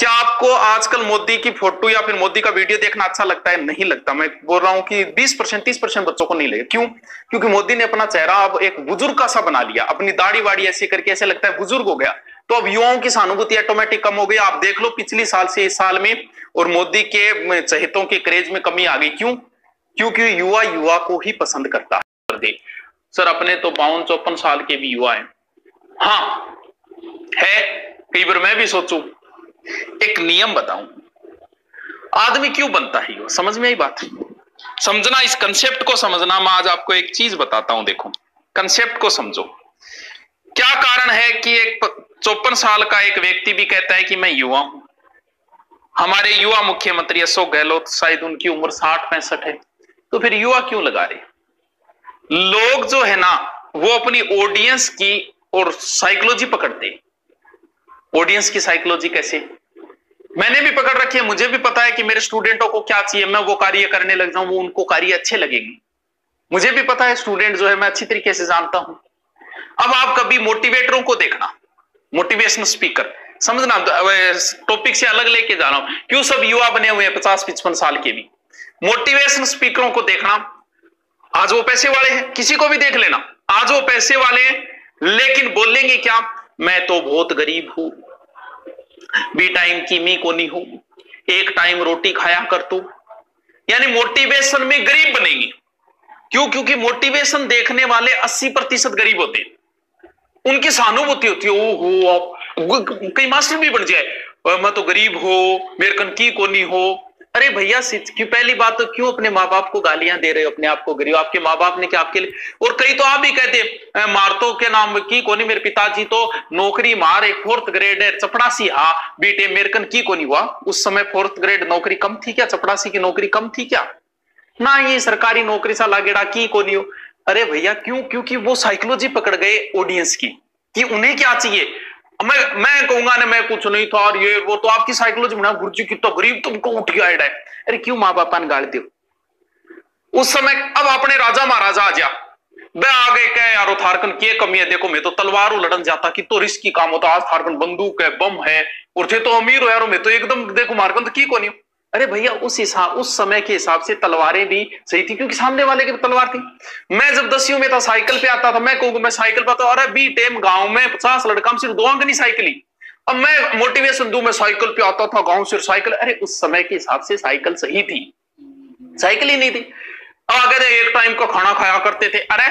क्या आपको आजकल मोदी की फोटो या फिर मोदी का वीडियो देखना अच्छा लगता है? नहीं लगता। मैं बोल रहा हूं कि 20% 30% बच्चों को नहीं लगेगा। क्यों? क्योंकि मोदी ने अपना चेहरा अब एक बुजुर्ग का सा बना लिया, अपनी दाढ़ी वाड़ी ऐसे करके ऐसे लगता है बुजुर्ग हो गया। तो अब युवाओं की सहानुभूति ऑटोमेटिक कम हो गई। आप देख लो पिछली साल से इस साल में, और मोदी के चहेतों के क्रेज में कमी आ गई। क्यों? क्योंकि युवा युवा को ही पसंद करता है। सर अपने तो 52-54 साल के भी युवा है। हाँ है, कई बार मैं भी सोचूं। एक नियम बताऊं, आदमी क्यों बनता है युवा? समझ में आई बात? समझना, इस कंसेप्ट को समझना। मैं आज आपको एक चीज बताता हूं, देखो कंसेप्ट को समझो। क्या कारण है कि एक 54 साल का एक व्यक्ति भी कहता है कि मैं युवा हूं? हमारे युवा मुख्यमंत्री अशोक गहलोत, शायद उनकी उम्र 60-65 है, तो फिर युवा क्यों लगा रहे? लोग जो है ना, वो अपनी ऑडियंस की और साइकोलॉजी पकड़ते। ऑडियंस की साइकोलॉजी कैसे? मैंने भी पकड़ रखी है, मुझे भी पता है कि मेरे स्टूडेंटों को क्या चाहिए, मैं वो कार्य करने लग जाऊं, वो उनको कार्य अच्छे लगेंगे। मुझे भी पता है स्टूडेंट जो है, मैं अच्छी तरीके से जानता हूं। अब आप कभी मोटिवेटरों को देखना, मोटिवेशनल स्पीकर, समझना, टॉपिक से अलग लेके जा रहा हूं, क्यों सब युवा बने हुए हैं 50-55 साल के भी। मोटिवेशनल स्पीकरों को देखना, आज वो पैसे वाले हैं, किसी को भी देख लेना, आज वो पैसे वाले हैं, लेकिन बोलेंगे क्या? मैं तो बहुत गरीब हूं, बी टाइम की मी को नहीं हूं, एक टाइम रोटी खाया कर तू। यानी मोटिवेशन में गरीब बनेंगे। क्यों? क्योंकि मोटिवेशन देखने वाले 80% गरीब होते हैं। उनकी सहानुभूति होती है, ओहो आप कई मास्टर भी बन जाए, मैं तो गरीब हो, मेरे कन की को नहीं हो। अरे भैया, क्यों? पहली बात तो क्यों अपने माँ बाप को गालियां दे रहे हो, अपने आप को गरीब? आपके माँ बाप ने क्या आपके लिए? और कई तो आप भी कहते मारतो के नाम की कोनी, मेरे पिताजी तो नौकरी मार, एक 4th ग्रेड है, चपड़ासी हा बेटे, मेरे कन की को नहीं हुआ। उस समय 4th ग्रेड नौकरी कम थी क्या? चपड़ासी की नौकरी कम थी क्या? ना, ये सरकारी नौकरी सा लागेड़ा की को नहीं हो। अरे भैया क्यों? क्योंकि वो साइकोलॉजी पकड़ गए ऑडियंस की कि उन्हें क्या चाहिए। मैं कहूंगा ना, मैं कुछ नहीं था और ये वो, तो आपकी साइकोलॉजी में गुरुजी कितना गरीब तुमको उठ गया है। अरे क्यों माँ बापा ने गाली दो उस समय? अब अपने राजा महाराजा आ जा, वे आ गए, कह यारो थारकन की कमी है, देखो मैं तो तलवार लड़न जाता कि तो रिस्की काम होता, आज थारकन बंदूक है, बम है, और थे तो अमीर हो यारो, मैं तो एकदम देखो मारकन तो की को नहीं। अरे भैया उस समय के हिसाब से तलवारें भी सही थी, क्योंकि सामने वाले की तलवार थी। मैं जब 10वीं में था, साइकिल पे आता था, मैं कहूंगा मैं साइकिल पे, अरे बी टेम गांव में 50 लड़का सिर्फ 2 अंक नहीं साइकिल ही। अब मैं मोटिवेशन दूं, मैं साइकिल पे आता था गांव से साइकिल। अरे उस समय के हिसाब से साइकिल सही थी, साइकिल ही नहीं थी। अब आगे एक टाइम का खाना खाया करते थे। अरे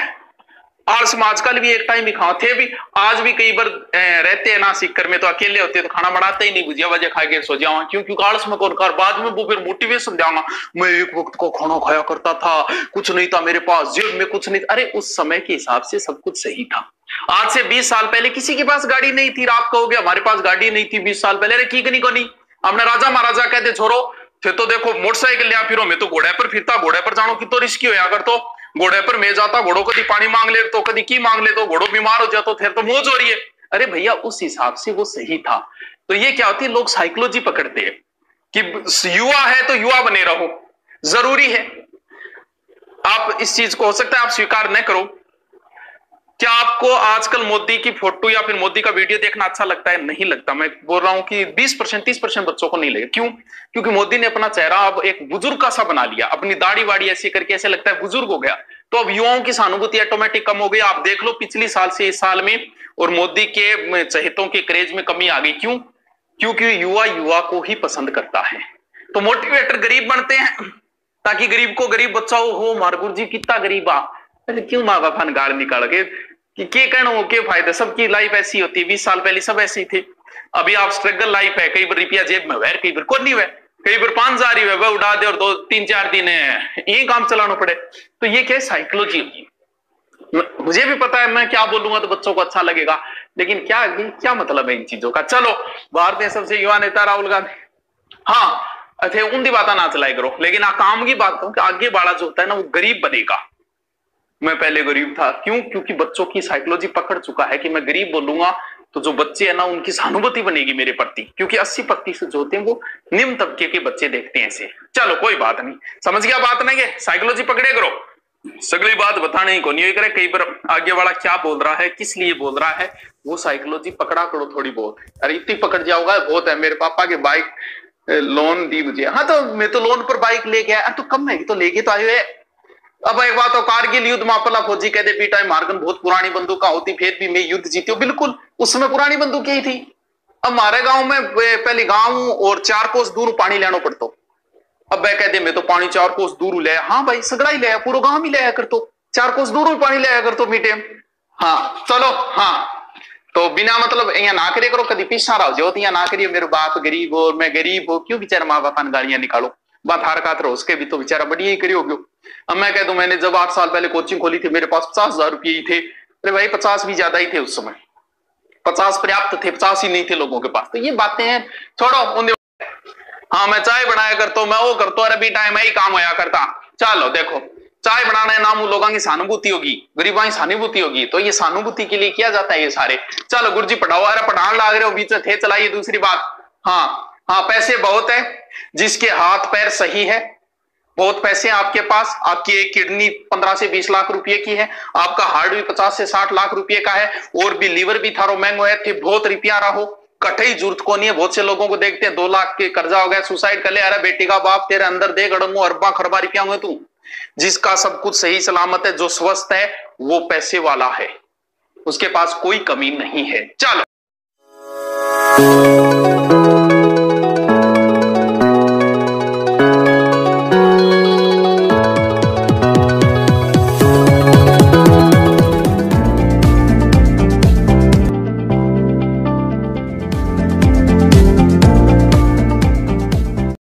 आलस में आजकल भी एक टाइम भी खाओ थे भी, आज भी कई बार रहते हैं ना सीकर में, तो अकेले होते हैं तो खाना बनाते ही नहीं, भुजिया वजह खा के सो जाओ। क्योंकि आलस में कौन कर, बाद में वो फिर मोटिवेशन देगा, मैं एक वक्त को खाना खाया करता था, कुछ नहीं था मेरे पास, जेब में कुछ नहीं था। अरे उस समय के हिसाब से सब कुछ सही था। आज से 20 साल पहले किसी के पास गाड़ी नहीं थी। रात कहोगे हमारे पास गाड़ी नहीं थी 20 साल पहले, अरे की नहीं को नहीं। हमने राजा महाराजा कहते छोरो थे तो देखो मोटरसाइकिल लिया फिरो, मैं तो घोड़े पर फिरता, घोड़े पर जानो कि तो रिस्की हो अगर, तो घोड़े पर मैं जाता, घोड़ो कभी पानी मांग ले तो कभी की मांग ले, तो घोड़ो बीमार हो जाता, फिर तो मौज हो रही है। अरे भैया उस हिसाब से वो सही था। तो ये क्या होती है, लोग साइकोलॉजी पकड़ते हैं कि युवा है तो युवा बने रहो, जरूरी है। आप इस चीज को हो सकता है आप स्वीकार न करो। क्या आपको आजकल मोदी की फोटो या फिर मोदी का वीडियो देखना अच्छा लगता है? नहीं लगता। मैं बोल रहा हूं कि 20% 30% बच्चों को नहीं लगेगा। क्यों? क्योंकि मोदी ने अपना चेहरा अब एक बुजुर्ग का सा बना लिया, अपनी दाढ़ी वाड़ी ऐसे करके ऐसे लगता है बुजुर्ग हो गया। तो अब युवाओं की सहानुभूति ऑटोमेटिक कम हो गई। आप देख लो पिछली साल से इस साल में, और मोदी के चहेतों के क्रेज में कमी आ गई। क्यों? क्योंकि युवा युवा को ही पसंद करता है। तो मोटिवेटर गरीब बनते हैं ताकि गरीब को गरीब बच्चा हो, मार गुरु जी कितना गरीब आ। अरे क्यों माँ बापा ने गाड़ निकाल के कि क्या कहना हो, क्या फायदा? सबकी लाइफ ऐसी होती है, 20 साल पहले सब ऐसे ही थे। अभी आप स्ट्रगल लाइफ है, कई बार रुपया जेब में है, कई बार को नहीं है, कई बार 5 जा रही है वह उड़ा दे, और 2-3-4 दिन यही काम चलाना पड़े। तो ये क्या साइकोलॉजी होगी? मुझे भी पता है मैं क्या बोलूंगा तो बच्चों को अच्छा लगेगा, लेकिन क्या मतलब है इन चीजों का। चलो, भारत में सबसे युवा नेता राहुल गांधी, हाँ अच्छे उनकी बात ना चलाई करो, लेकिन काम की बात करूं कि आगे वाला जो होता है ना वो गरीब बनेगा। मैं पहले गरीब था, क्यों? क्योंकि बच्चों की साइकोलॉजी पकड़ चुका है कि मैं गरीब बोलूंगा तो जो बच्चे हैं ना उनकी सहानुभूति बनेगी मेरे प्रति, क्योंकि 80% जो होते हैं वो निम्न तबके के बच्चे देखते हैं ऐसे। चलो कोई बात नहीं, समझ गया बात नहीं है, साइकोलॉजी पकड़े करो। सगली बात बताने ही को नहीं करे, कई बार आगे वाला क्या बोल रहा है, किस लिए बोल रहा है, वो साइकोलॉजी पकड़ा करो थोड़ी बहुत। अरे इतनी पकड़ जाओगा बहुत है। मेरे पापा की बाइक लोन दी मुझे, हाँ तो मैं तो लोन पर बाइक लेके आया, तो कम महंगी तो लेके तो आए। अब एक बात, तो कारगिल युद्ध में अपना फौजी कहते पीटा मार्गन बहुत पुरानी बंदूक होती, फिर भी मैं युद्ध जीती हूँ। बिल्कुल उस समय पुरानी बंदूक ही थी। अब हमारे गांव में पहले गांव और 4 कोस दूर पानी लेना पड़ता। अब वह कहते मैं तो पानी 4 कोस दूर ले, हाँ भाई सगड़ा ही ले, पूरा गांव ही ले कर, तो 4 कोस दूर पानी ले कर तो मीटे। हाँ चलो, हाँ तो बिना मतलब यहाँ ना करे करो, कभी पीछा रहो जो यहाँ ना करिए। मेरे बाप गरीब हो, मैं गरीब हो, क्यों बेचारा माँ बाप ने गालियां निकालो, बात हार कात रहो, उसके भी तो बेचारा बढ़िया ही करी होगी। अब मैं कह दूं, मैंने जब 8 साल पहले कोचिंग खोली थी, मेरे पास 50,000 रुपये ही थे। अरे भाई 50 भी ज्यादा ही थे उस समय, 50 पर्याप्त थे, 50 ही नहीं थे लोगों के पास। तो ये बातें हैं, छोड़ो। हाँ मैं चाय बनाया करता हूं, मैं वो करता हूं, अरे भी टाइम ही काम होया करता। चलो देखो, चाय बनाना है नाम लोगों की सहानुभूति होगी, गरीबों की सहानुभूति होगी, तो ये सहानुभूति के लिए किया जाता है ये सारे। चलो गुरुजी पढ़ाओ, अरे पढ़ाने लग रहे हो बीच में थे चलाइए। दूसरी बात, हाँ हाँ पैसे बहुत है, जिसके हाथ पैर सही है, बहुत पैसे आपके पास, आपकी एक किडनी 15 से 20 लाख रुपए की है, आपका हार्ट भी 50 से 60 लाख रुपए का है, और भी लीवर भी थारो महंगो है, थे बहुत रुपया रहो, कठई जरूरत को नहीं है। बहुत से लोगों को देखते हैं 2 लाख के कर्जा हो गया, सुसाइड कर ले। अरे बेटी का बाप तेरे अंदर देख अड़ंगो अरबा खरबा रुपया हुए तू। जिसका सब कुछ सही सलामत है, जो स्वस्थ है, वो पैसे वाला है, उसके पास कोई कमी नहीं है। चलो